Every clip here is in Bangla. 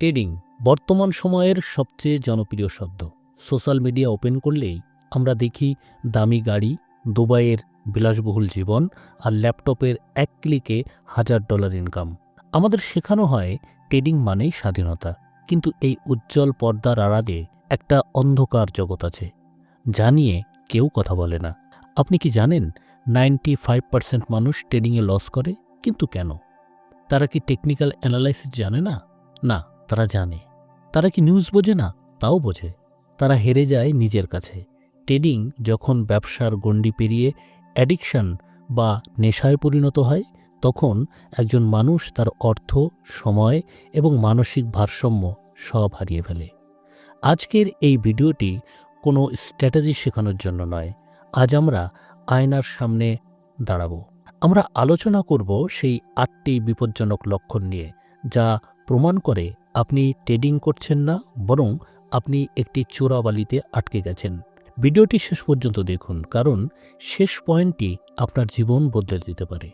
ট্রেডিং বর্তমান সময়ের সবচেয়ে জনপ্রিয় শব্দ। সোশ্যাল মিডিয়া ওপেন করলেই আমরা দেখি দামি গাড়ি, দুবাইয়ের বিলাসবহুল জীবন আর ল্যাপটপের এক ক্লিকে $1000 ইনকাম। আমাদের শেখানো হয় ট্রেডিং মানেই স্বাধীনতা, কিন্তু এই উজ্জ্বল পর্দার আড়ালে একটা অন্ধকার জগৎ আছে যা নিয়ে কেউ কথা বলে না। আপনি কি জানেন 95% মানুষ ট্রেডিংয়ে লস করে? কিন্তু কেন? তারা কি টেকনিক্যাল অ্যানালাইসিস জানে না? না, তারা জানে। তারা কি নিউজ বোঝে না? তাও বোঝে। তারা হেরে যায় নিজের কাছে। ট্রেডিং যখন ব্যবসার গণ্ডি পেরিয়ে অ্যাডিকশন বা নেশায় পরিণত হয়, তখন একজন মানুষ তার অর্থ, সময় এবং মানসিক ভারসাম্য সব হারিয়ে ফেলে। আজকের এই ভিডিওটি কোনো স্ট্র্যাটেজি শেখানোর জন্য নয়। আজ আমরা আয়নার সামনে দাঁড়াবো। আমরা আলোচনা করব সেই 8টি বিপজ্জনক লক্ষণ নিয়ে, যা প্রমাণ করে আপনি ট্রেডিং করছেন না, বরং আপনি একটি চোরাবালিতে আটকে গেছেন। ভিডিওটি শেষ পর্যন্ত দেখুন, কারণ শেষ পয়েন্টটি আপনার জীবন বদলে দিতে পারে।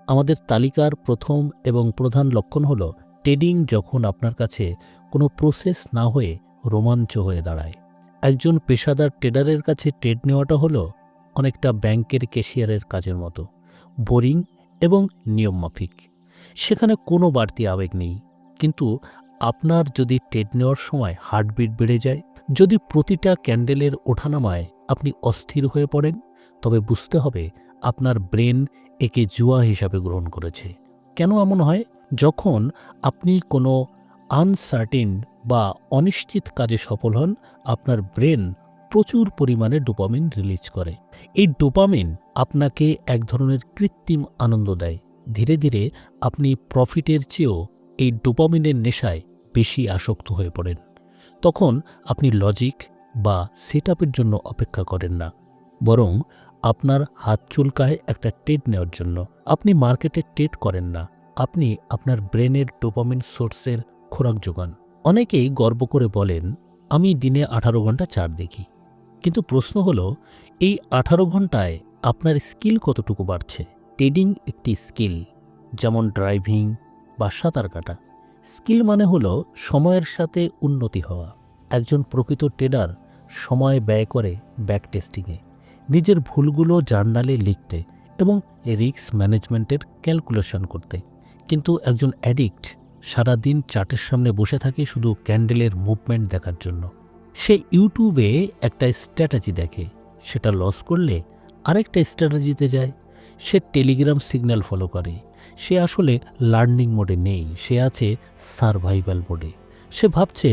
আমাদের তালিকার প্রথম এবং প্রধান লক্ষণ হল ট্রেডিং যখন আপনার কাছে কোনো প্রসেস না হয়ে রোমাঞ্চ হয়ে দাঁড়ায়। একজন পেশাদার ট্রেডারের কাছে ট্রেড নেওয়াটা হলো অনেকটা ব্যাংকের ক্যাশিয়ারের কাজের মতো, বোরিং এবং নিয়মমাফিক। সেখানে কোনো বাড়তি আবেগ নেই। কিন্তু আপনার যদি ট্রেড নেওয়ার সময় হার্টবিট বেড়ে যায়, যদি প্রতিটা ক্যান্ডেলের ওঠানামায় আপনি অস্থির হয়ে পড়েন, তবে বুঝতে হবে আপনার ব্রেন একে জুয়া হিসাবে গ্রহণ করেছে। কেন এমন হয়? যখন আপনি কোনো আনসার্টেন বা অনিশ্চিত কাজে সফল হন, আপনার ব্রেন প্রচুর পরিমাণে ডোপামিন রিলিজ করে। এই ডোপামিন আপনাকে এক ধরনের কৃত্রিম আনন্দ দেয়। ধীরে ধীরে আপনি প্রফিটের চেয়েও এই ডোপামিনের নেশায় বেশি আসক্ত হয়ে পড়েন। তখন আপনি লজিক বা সেটআপের জন্য অপেক্ষা করেন না, বরং আপনার হাত চুলকায় একটা ট্রেড নেওয়ার জন্য। আপনি মার্কেটে ট্রেড করেন না, আপনি আপনার ব্রেনের ডোপামিন সোর্সের খোরাক যোগান। অনেকেই গর্ব করে বলেন, আমি দিনে 18 ঘন্টা চার্ট দেখি। কিন্তু প্রশ্ন হলো, এই 18 ঘন্টায় আপনার স্কিল কতটুকু বাড়ছে? ট্রেডিং একটি স্কিল, যেমন ড্রাইভিং বা সাঁতার কাটা। স্কিল মানে হলো সময়ের সাথে উন্নতি হওয়া। একজন প্রকৃত ট্রেডার সময় ব্যয় করে ব্যাক টেস্টিংয়ে, নিজের ভুলগুলো জার্নালে লিখতে এবং রিস্ক ম্যানেজমেন্টের ক্যালকুলেশন করতে। কিন্তু একজন অ্যাডিক্ট সারাদিন চার্টের সামনে বসে থাকে শুধু ক্যান্ডেলের মুভমেন্ট দেখার জন্য। সে ইউটিউবে একটা স্ট্র্যাটেজি দেখে, সেটা লস করলে আরেকটা স্ট্র্যাটেজিতে যায়। সে টেলিগ্রাম সিগন্যাল ফলো করে। সে আসলে লার্নিং মোডে নেই, সে আছে সারভাইভাল মোডে। সে ভাবছে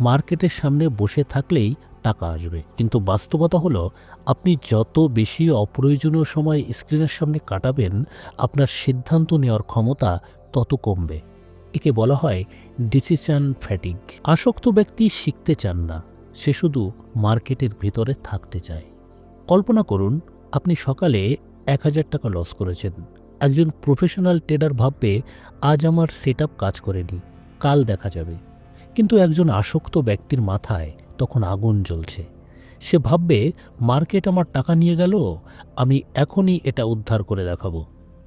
মার্কেটের সামনে বসে থাকলেই টাকা আসবে। কিন্তু বাস্তবতা হলো, আপনি যত বেশি অপ্রয়োজনীয় সময় স্ক্রিনের সামনে কাটাবেন, আপনার সিদ্ধান্ত নেওয়ার ক্ষমতা তত কমবে। একে বলা হয় ডিসিশন ফ্যাটিগ। আসক্ত ব্যক্তি শিখতে চান না, সে শুধু মার্কেটের ভিতরে থাকতে চায়। কল্পনা করুন, আপনি সকালে 1000 টাকা লস করেছেন। একজন প্রফেশনাল ট্রেডার ভাববে, আজ আমার সেটআপ কাজ করেনি, কাল দেখা যাবে। কিন্তু একজন আসক্ত ব্যক্তির মাথায় তখন আগুন জ্বলছে। সে ভাববে, মার্কেট আমার টাকা নিয়ে গেল, আমি এখনই এটা উদ্ধার করে দেখাবো।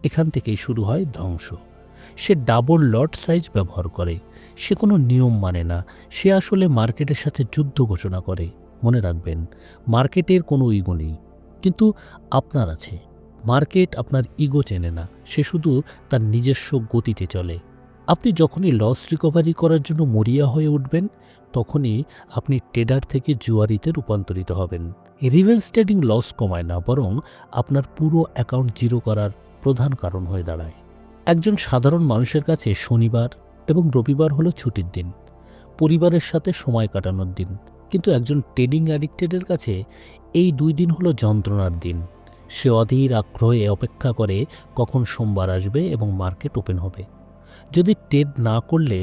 এখান থেকেই শুরু হয় ধ্বংস। সে ডাবল লট সাইজ ব্যবহার করে। সে কোনো নিয়ম মানে না, সে আসলে মার্কেটের সাথে যুদ্ধ ঘোষণা করে। মনে রাখবেন, মার্কেটের কোনো ইগো নেই, কিন্তু আপনার আছে। মার্কেট আপনার ইগো চেনে না, সে শুধু তার নিজস্ব গতিতে চলে। আপনি যখনই লস রিকভারি করার জন্য মরিয়া হয়ে উঠবেন, তখনই আপনি ট্রেডার থেকে জুয়ারিতে রূপান্তরিত হবেন। রিভেঞ্জ ট্রেডিং লস কমায় না, বরং আপনার পুরো অ্যাকাউন্ট জিরো করার প্রধান কারণ হয়ে দাঁড়ায়। একজন সাধারণ মানুষের কাছে শনিবার এবং রবিবার হলো ছুটির দিন, পরিবারের সাথে সময় কাটানোর দিন। কিন্তু একজন ট্রেডিং অ্যাডিক্টেডের কাছে এই 2 দিন হলো যন্ত্রণার দিন। সে অধীর আগ্রহে অপেক্ষা করে কখন সোমবার আসবে এবং মার্কেট ওপেন হবে। যদি ট্রেড না করলে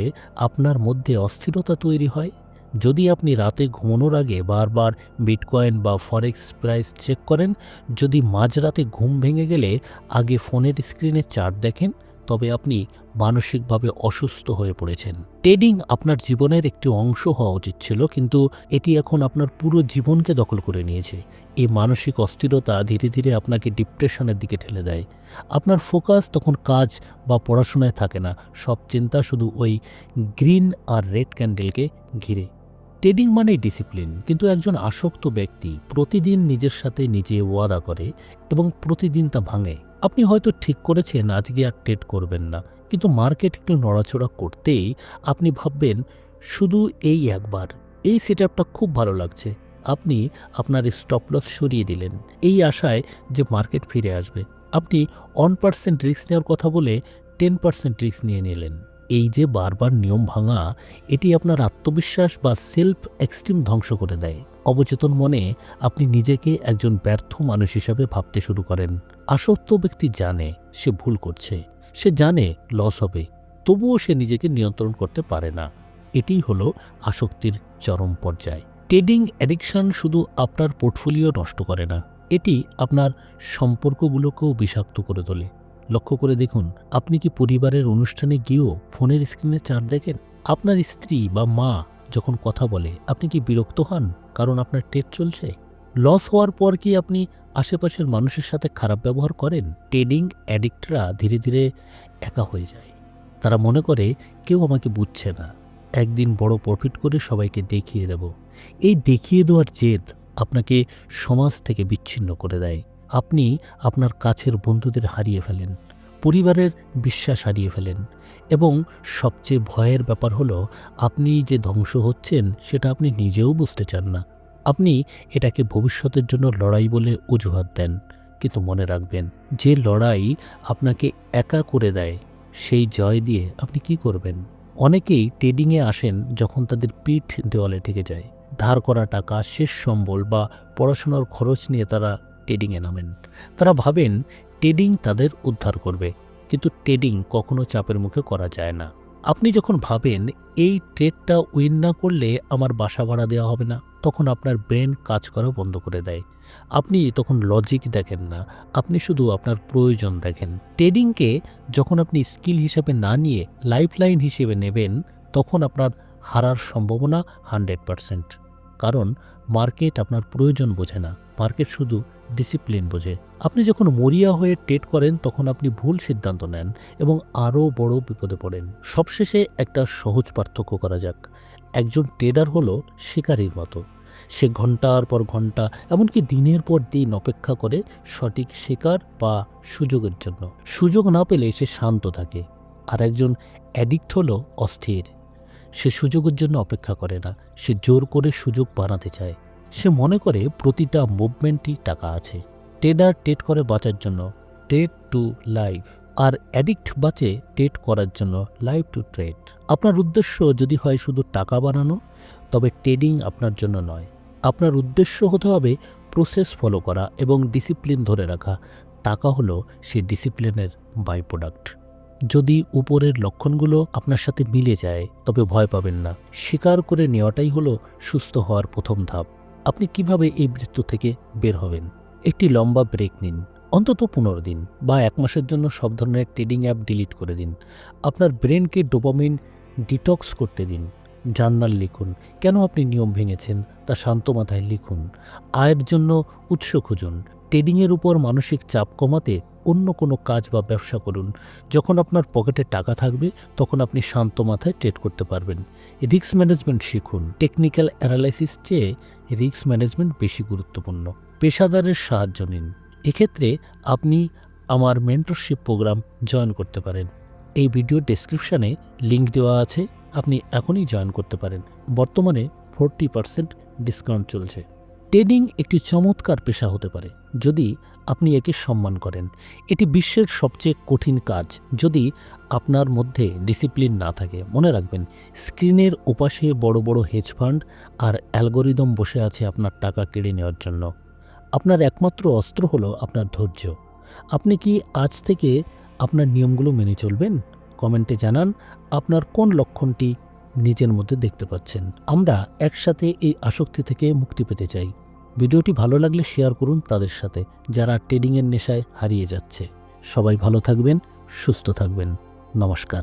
আপনার মধ্যে অস্থিরতা তৈরি হয়, যদি আপনি রাতে ঘুমানোর আগে বারবার বিটকয়েন বা ফরেক্স প্রাইস চেক করেন, যদি মাঝরাতে ঘুম ভেঙে গেলে আগে ফোনের স্ক্রিনে চার্ট দেখেন, তবে আপনি মানসিকভাবে অসুস্থ হয়ে পড়েছেন। ট্রেডিং আপনার জীবনের একটি অংশ হওয়া উচিত ছিল, কিন্তু এটি এখন আপনার পুরো জীবনকে দখল করে নিয়েছে। এই মানসিক অস্থিরতা ধীরে ধীরে আপনাকে ডিপ্রেশনের দিকে ঠেলে দেয়। আপনার ফোকাস তখন কাজ বা পড়াশোনায় থাকে না, সব চিন্তা শুধু ওই গ্রিন আর রেড ক্যান্ডেলকে ঘিরে। ট্রেডিং মানেই ডিসিপ্লিন, কিন্তু একজন আসক্ত ব্যক্তি প্রতিদিন নিজের সাথে নিজে ওয়াদা করে এবং প্রতিদিন তা ভাঙে। আপনি হয়তো ঠিক করেছেন আজকে আর ট্রেড করবেন না, কিন্তু মার্কেট একটু নড়াচড়া করতেই আপনি ভাববেন শুধু এই একবার, এই সেটআপটা খুব ভালো লাগছে। আপনি আপনার স্টপ লস সরিয়ে দিলেন এই আশায় যে মার্কেট ফিরে আসবে। আপনি 1% রিস্ক নেওয়ার কথা বলে 10% রিস্ক নিয়ে নিলেন। এই যে বারবার নিয়ম ভাঙা, এটি আপনার আত্মবিশ্বাস বা সেলফ এক্সট্রিম ধ্বংস করে দেয়। অবচেতন মনে আপনি নিজেকে একজন ব্যর্থ মানুষ হিসাবে ভাবতে শুরু করেন। আসক্ত ব্যক্তি জানে সে ভুল করছে, সে জানে লস হবে, তবুও সে নিজেকে নিয়ন্ত্রণ করতে পারে না। এটিই হলো আসক্তির চরম পর্যায়। ট্রেডিং অ্যাডিকশন শুধু আপনার পোর্টফোলিও নষ্ট করে না, এটি আপনার সম্পর্কগুলোকেও বিষাক্ত করে তোলে। লক্ষ্য করে দেখুন, আপনি কি পরিবারের অনুষ্ঠানে গিয়েও ফোনের স্ক্রিনে চাট দেখেন? আপনার স্ত্রী বা মা যখন কথা বলে আপনি কি বিরক্ত হন কারণ আপনার ট্রেড চলছে? লস হওয়ার পর কি আপনি আশেপাশের মানুষের সাথে খারাপ ব্যবহার করেন? ট্রেডিং অ্যাডিক্টরা ধীরে ধীরে একা হয়ে যায়। তারা মনে করে কেউ আমাকে বুঝছে না, একদিন বড় প্রফিট করে সবাইকে দেখিয়ে দেব। এই দেখিয়ে দেওয়ার জেদ আপনাকে সমাজ থেকে বিচ্ছিন্ন করে দেয়। আপনি আপনার কাছের বন্ধুদের হারিয়ে ফেলেন, পরিবারের বিশ্বাস হারিয়ে ফেলেন, এবং সবচেয়ে ভয়ের ব্যাপার হলো আপনি যে ধ্বংস হচ্ছেন সেটা আপনি নিজেও বুঝতে চান না। আপনি এটাকে ভবিষ্যতের জন্য লড়াই বলে অজুহাত দেন, কিন্তু মনে রাখবেন, যে লড়াই আপনাকে একা করে দেয় সেই জয় দিয়ে আপনি কি করবেন? অনেকেই ট্রেডিংয়ে আসেন যখন তাদের পিঠ দেওয়ালে ঠেকে যায়। ধার করা টাকা, শেষ সম্বল বা পড়াশোনার খরচ নিয়ে তারা ট্রেডিংয়ে নামেন। তারা ভাবেন ট্রেডিং তাদের উদ্ধার করবে, কিন্তু ট্রেডিং কখনো চাপের মুখে করা যায় না। আপনি যখন ভাবেন এই ট্রেডটা উইন না করলে আমার বাসা ভাড়া দেওয়া হবে না, তখন আপনার ব্রেন কাজ করা বন্ধ করে দেয়। আপনি তখন লজিক দেখেন না, আপনি শুধু আপনার প্রয়োজন দেখেন। ট্রেডিংকে যখন আপনি স্কিল হিসাবে না নিয়ে লাইফলাইন হিসেবে নেবেন, তখন আপনার হারার সম্ভাবনা 100%। কারণ মার্কেট আপনার প্রয়োজন বোঝে না, মার্কেট শুধু ডিসিপ্লিন বোঝে। আপনি যখন মরিয়া হয়ে ট্রেড করেন তখন আপনি ভুল সিদ্ধান্ত নেন এবং আরও বড় বিপদে পড়েন। সবশেষে একটা সহজ পার্থক্য করা যাক। একজন ট্রেডার হলো শিকারীর মতো। সে ঘন্টার পর ঘন্টা, এমনকি দিনের পর দিন অপেক্ষা করে সঠিক শিকার বা সুযোগের জন্য। সুযোগ না পেলে সে শান্ত থাকে। আর একজন অ্যাডিক্ট হলো অস্থির। সে সুযোগের জন্য অপেক্ষা করে না, সে জোর করে সুযোগ বানাতে চায়। সে মনে করে প্রতিটা মুভমেন্টই টাকা আছে। ট্রেডার ট্রেড করে বাঁচার জন্য, ট্রেড টু লাইফ। আর অ্যাডিক্ট বাঁচে ট্রেড করার জন্য, লাইফ টু ট্রেড। আপনার উদ্দেশ্য যদি হয় শুধু টাকা বানানো, তবে ট্রেডিং আপনার জন্য নয়। আপনার উদ্দেশ্য হতে হবে প্রসেস ফলো করা এবং ডিসিপ্লিন ধরে রাখা। টাকা হলো সেই ডিসিপ্লিনের বাই প্রোডাক্ট। যদি উপরের লক্ষণগুলো আপনার সাথে মিলে যায় তবে ভয় পাবেন না। স্বীকার করে নেওয়াটাই হলো সুস্থ হওয়ার প্রথম ধাপ। আপনি কিভাবে এই মৃত্যু থেকে বের হবেন? একটি লম্বা ব্রেক নিন, অন্তত 15 দিন বা 1 মাসের জন্য সব ধরনের ট্রেডিং অ্যাপ ডিলিট করে দিন। আপনার ব্রেনকে ডোপামিন ডিটক্স করতে দিন। জার্নাল লিখুন, কেন আপনি নিয়ম ভেঙেছেন তা শান্ত মাথায় লিখুন। আয়ের জন্য উৎস খুঁজুন। ট্রেডিংয়ের উপর মানসিক চাপ কমাতে অন্য কোনো কাজ বা ব্যবসা করুন। যখন আপনার পকেটে টাকা থাকবে তখন আপনি শান্ত মাথায় ট্রেড করতে পারবেন। রিস্ক ম্যানেজমেন্ট শিখুন। টেকনিক্যাল অ্যানালাইসিস চেয়ে রিস্ক ম্যানেজমেন্ট বেশি গুরুত্বপূর্ণ। পেশাদারের সাহায্য নিন। এক্ষেত্রে আপনি আমার মেন্টরশিপ প্রোগ্রাম জয়েন করতে পারেন। এই ভিডিও ডেসক্রিপশানে লিঙ্ক দেওয়া আছে, আপনি এখনই জয়েন করতে পারেন। বর্তমানে 40% ডিসকাউন্ট চলছে। ট্রেডিং একটি চমৎকার পেশা হতে পারে যদি আপনি একে সম্মান করেন। এটি বিশ্বের সবচেয়ে কঠিন কাজ যদি আপনার মধ্যে ডিসিপ্লিন না থাকে। মনে রাখবেন, স্ক্রিনের ওপাশে বড় বড় হেজ ফান্ড আর অ্যালগোরিদম বসে আছে আপনার টাকা কেড়ে নেওয়ার জন্য। আপনার একমাত্র অস্ত্র হলো আপনার ধৈর্য। আপনি কি আজ থেকে আপনার নিয়মগুলো মেনে চলবেন? কমেন্টে জানান আপনার কোন লক্ষণটি নিজের মধ্যে দেখতে পাচ্ছেন। আমরা একসাথে এই আসক্তি থেকে মুক্তি পেতে চাই। ভিডিওটি ভালো লাগলে শেয়ার করুন তাদের সাথে যারা ট্রেডিংয়ের নেশায় হারিয়ে যাচ্ছে। সবাই ভালো থাকবেন, সুস্থ থাকবেন। নমস্কার।